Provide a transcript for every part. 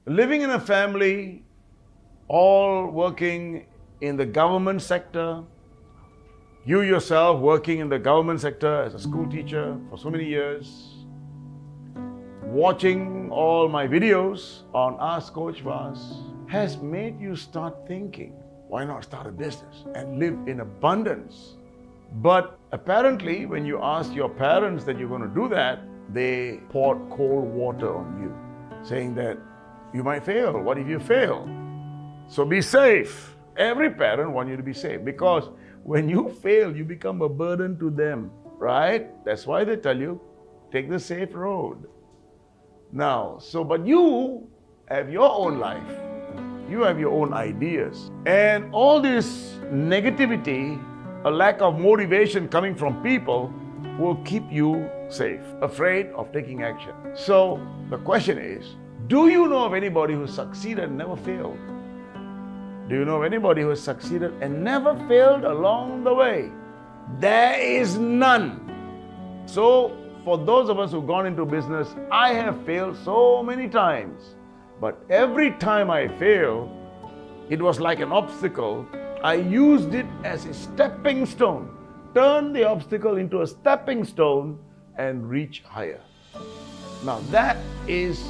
living in a family, all working in the government sector, you yourself working in the government sector as a school teacher for so many years, watching all my videos on Ask Coach Vas has made you start thinking, why not start a business and live in abundance? But apparently, when you ask your parents that you're going to do that, they poured cold water on you, saying that you might fail. What if you fail? So be safe. Every parent wants you to be safe, because when you fail, you become a burden to them, right? That's why they tell you, take the safe road. Now, but you have your own life. You have your own ideas. And all this negativity, a lack of motivation coming from people, will keep you safe, afraid of taking action. So the question is, do you know of anybody who succeeded and never failed? Do you know of anybody who has succeeded and never failed along the way? There is none. So for those of us who've gone into business, I have failed so many times. But every time I failed, it was like an obstacle. I used it as a stepping stone. Turn the obstacle into a stepping stone and reach higher. Now that is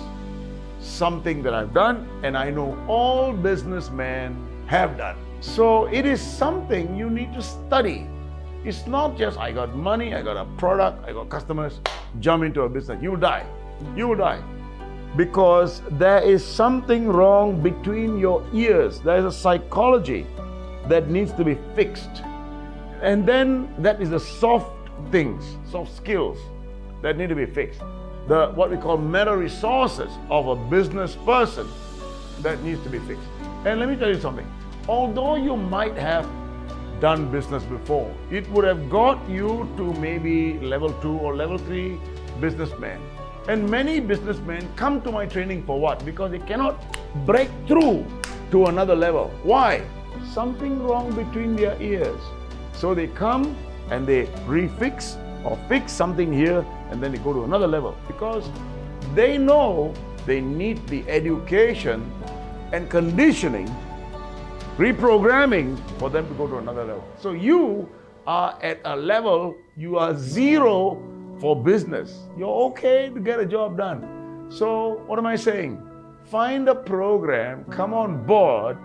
something that I've done, and I know all businessmen have done. So it is something you need to study. It's not just I got money, I got a product, I got customers, jump into a business. You will die. You will die. Because there is something wrong between your ears. There is a psychology that needs to be fixed. And then that is the soft things, soft skills that need to be fixed. What we call meta resources of a business person that needs to be fixed. And let me tell you something. Although you might have done business before, it would have got you to maybe level 2 or level 3 businessman. And many businessmen come to my training for what? Because they cannot break through to another level. Why? Something wrong between their ears. So they come and they refix or fix something here, and then they go to another level, because they know they need the education and conditioning, reprogramming for them to go to another level. So you are at a level, you are zero for business. You're okay to get a job done. So what am I saying? Find a program, come on board,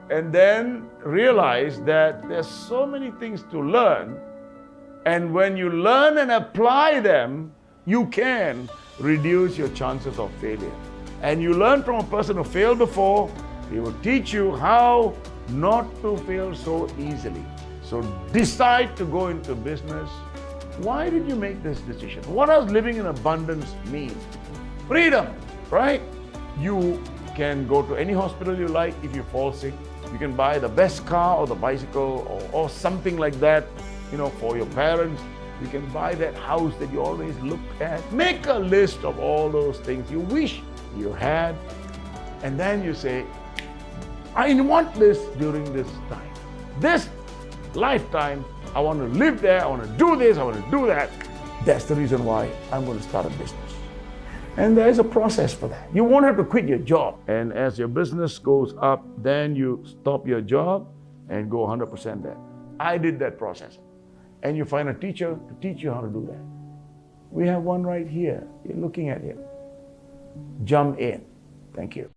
and then realize that there's so many things to learn. And when you learn and apply them, you can reduce your chances of failure. And you learn from a person who failed before. He will teach you how not to fail so easily. So decide to go into business. Why did you make this decision? What does living in abundance mean? Freedom, right? You can go to any hospital you like if you fall sick. You can buy the best car or the bicycle or something like that, for your parents. You can buy that house that you always look at. Make a list of all those things you wish you had. And then you say, I want this during this time. This lifetime, I want to live there, I want to do this, I want to do that. That's the reason why I'm going to start a business. And there is a process for that. You won't have to quit your job. And as your business goes up, then you stop your job and go 100% there. I did that process. And you find a teacher to teach you how to do that. We have one right here. You're looking at him. Jump in. Thank you.